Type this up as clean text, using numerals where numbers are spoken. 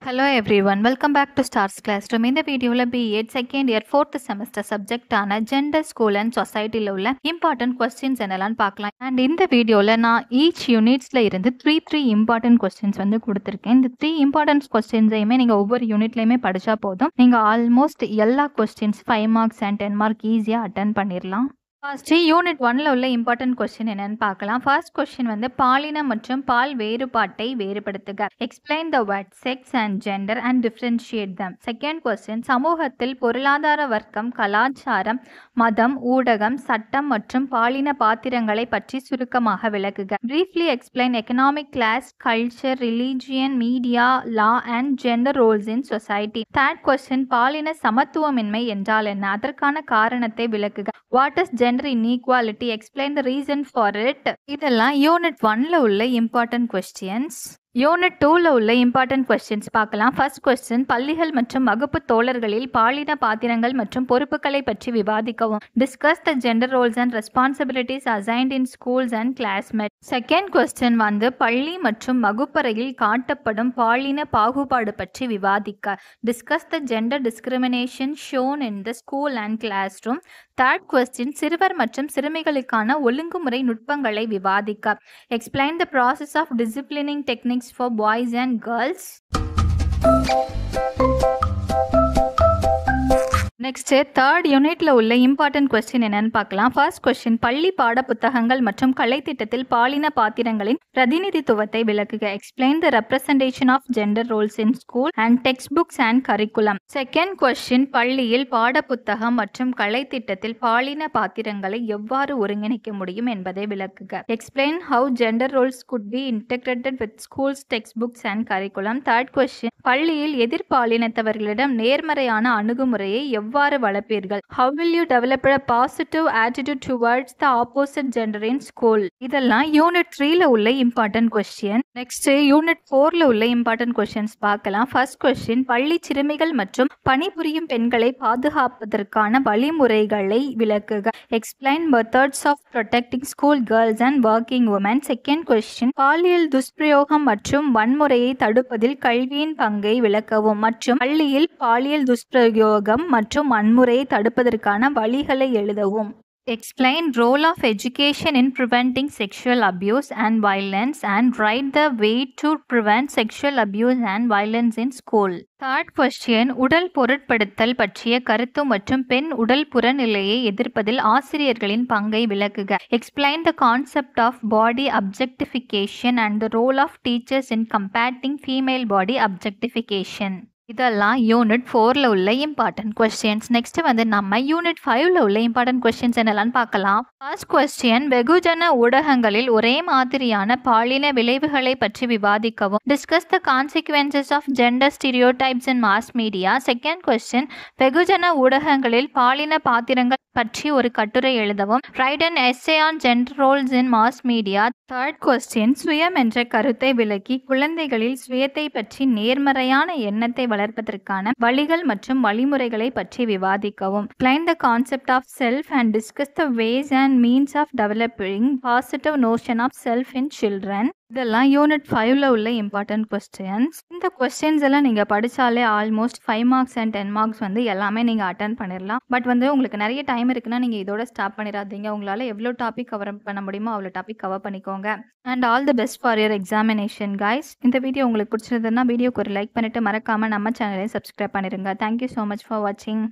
Hello everyone, welcome back to Stars Classroom. இந்த வீடியோவில் B.Ed second year 4th semester சப்ஜெக்டான gender school and சொசைட்டியில் உள்ள இம்பார்ட்டன்ட் கொஸ்டின்ஸ் என்னெல்லாம் பார்க்கலாம். அண்ட் இந்த வீடியோவில் நான் ஈச் யூனிட்ஸில் இருந்து த்ரீ இம்பார்ட்டன்ட் கொஸ்டின்ஸ் வந்து கொடுத்துருக்கேன். இந்த 3 இம்பார்ட்டன்ட் கொஸ்டின்ஸையுமே நீங்கள் ஒவ்வொரு யூனிட்லையுமே படித்தா போதும். நீங்கள் ஆல்மோஸ்ட் எல்லா கொஸ்டின்ஸ் 5 மார்க்ஸ் அண்ட் 10 மார்க் ஈஸியாக அட்டன் பண்ணிடலாம். ஃபர்ஸ்ட் யூனிட் 1ல உள்ள இம்பார்ட்டன்ட் கொஸ்டின் என்னன்னு பார்க்கலாம். ஃபர்ஸ்ட் கொஸ்டின் வந்து பாலினம் மற்றும் பால் வேறுபாட்டை வேறுபடுத்துக. Explain the word sex and gender and differentiate them. Second question சமூகத்தில் பொருளாதார வர்க்கம், கலாச்சாரம், மதம், ஊடகம், சட்டம் மற்றும் பாலின பாத்திரங்களை பற்றி சுருக்கமாக விளக்குக. Briefly explain economic class, culture, religion, media, law and gender roles in society. Third question பாலின சமத்துவமின்மை என்றால் என்ன, அதற்கான காரணத்தை விளக்குக. What is gender inequality, explain the reason for it. இதெல்லாம் யூனிட் 1ல உள்ள இம்பார்ட்டன்ட் கொஸ்டின்ஸ். யூனிட் 2ல உள்ள இம்பார்ட்டன்ட் கொஸ்டின்ஸ் பார்க்கலாம். ஃபர்ஸ்ட் கொஸ்டின் பள்ளிகள் மற்றும் வகுப்பு தோழர்களில் பாலின பாத்திரங்கள் மற்றும் பொறுப்புகளை பற்றி விவாதிக்கவும். Discuss the gender roles and responsibilities assigned in schools and classmate. Second question வந்து பள்ளி மற்றும் வகுப்பறையில் காட்டப்படும் பாலின பாகுபாடு பற்றி விவாதிக்க. Discuss the gender discrimination shown in the school and classroom. Third question சிறுவர் மற்றும் சிறுமிகளுக்கான ஒழுங்குமுறை நுட்பங்களை விவாதிக்க. Explain the process of disciplining techniques for boys and girls. Next third யூனிட்ல உள்ள இம்பார்ட்டன்ட் கொஸ்டின் என்னன்னு பார்க்கலாம். ஃபர்ஸ்ட் கொஸ்டின் பள்ளி பாட புத்தகங்கள் மற்றும் கலைத்திட்டத்தில் பாலின பாத்திரங்களின் பிரதிநிதித்துவத்தை விளக்குக. Explain the representation of gender roles in school and textbooks and curriculum. Second question பள்ளியில் பாட புத்தகம் மற்றும் கலைத்திட்டத்தில் பாலின பாத்திரங்களை எவ்வாறு ஒருங்கிணைக்க முடியும் என்பதை விளக்குக. Explain how gender roles could be integrated with schools textbooks and curriculum. Third question பள்ளியில் எதிர்பாலினத்தவர்களிடம் நேர்மறையான அணுகுமுறையை எவ்வாறு வளர்ப்பீர்கள். How will you develop a positive attitude towards the opposite gender in school? இதெல்லாம் யூனிட் 3ல உள்ள இம்பார்ட்டன்ட் கொஸ்டின். நெக்ஸ்ட் யூனிட் 4ல உள்ள இம்பார்ட்டன்ட் கொஸ்டின்ஸ் பார்க்கலாம். ஃபர்ஸ்ட் கொஸ்டின் பள்ளி சிறுமிகள் மற்றும் பணிபுரியும் பெண்களை பாதுகாப்பதற்கான வழிமுறைகளை விளக்குக. Explain methods of protecting school girls and working women. Second question பாலியல் துஷ்பிரயோகம் மற்றும் வன்முறையை தடுப்பதில் கல்வியின் பங்கை விளக்கவும் மற்றும் பள்ளியில் பாலியல் துஷ்பிரயோகம் மற்றும் வன்முறையை தடுப்பதற்கான வழிகளை எழுதவும். Explain role of education in preventing sexual abuse and violence and write the way to prevent sexual abuse and violence in school. Third question உடல் பொருட்படுத்தல் பற்றிய கருத்து மற்றும் பெண் உடல் புறநிலையை எதிர்ப்பதில் ஆசிரியர்களின் பங்கை விளக்குக. Explain the concept of body objectification and the role of teachers in combating female body objectification. இதெல்லாம் unit 4ல உள்ள இம்பார்ட்டன்ட் கொஸ்டின்ஸ். நெக்ஸ்ட் வந்து நம்ம யூனிட் 5ல உள்ள இம்பார்ட்டன்ட் கொஸ்டின்ஸ் என்னெல்லாம் பார்க்கலாம். ஃபர்ஸ்ட் கொஸ்டின் வெகுஜன ஊடகங்களில் ஒரே மாதிரியான பாலின விளைவுகளை பற்றி விவாதிக்கவும். Discuss the consequences of gender stereotypes in mass media. Second question வெகுஜன ஊடகங்களில் பாலின பாத்திரங்கள் பற்றி ஒரு கட்டுரை எழுதவும். Write an essay on gender roles in mass media. Third question சுயம் என்ற கருத்தை விளக்கி குழந்தைகளில் சுயத்தை பற்றி நேர்மறையான எண்ணத்தை வளர்ப்பதற்கான வழிகள் மற்றும் வழிமுறைகளை பற்றி விவாதிக்கவும். Explain the concept of self and discuss the ways and means of developing positive notion of self in children. இதெல்லாம் யூனிட் 5ல உள்ள இம்பார்ட்டன்ட் கொஸ்டின்ஸ். இந்த கொஸ்டின்ஸ் எல்லாம் நீங்கள் படித்தாலே ஆல்மோஸ்ட் 5 மார்க்ஸ் அண்ட் 10 மார்க்ஸ் வந்து எல்லாமே நீங்கள் அட்டன் பண்ணிடலாம். பட் வந்து உங்களுக்கு நிறைய டைம் இருக்குன்னா நீங்கள் இதோட ஸ்டாப் பண்ணிடாதீங்க. உங்களால் எவ்வளோ டாபிக் கவர் பண்ண முடியுமோ அவ்வளோ டாபிக் கவர் பண்ணிக்கோங்க. And all the best for your examination guys. இந்த வீடியோ உங்களுக்கு பிடிச்சிருந்ததுன்னா வீடியோக்கு ஒரு லைக் பண்ணிட்டு மறக்காமல் நம்ம சேனலையும் சப்ஸ்கிரைப் பண்ணிடுங்க. தேங்க்யூ ஸோ மச் ஃபார் வாட்சிங்.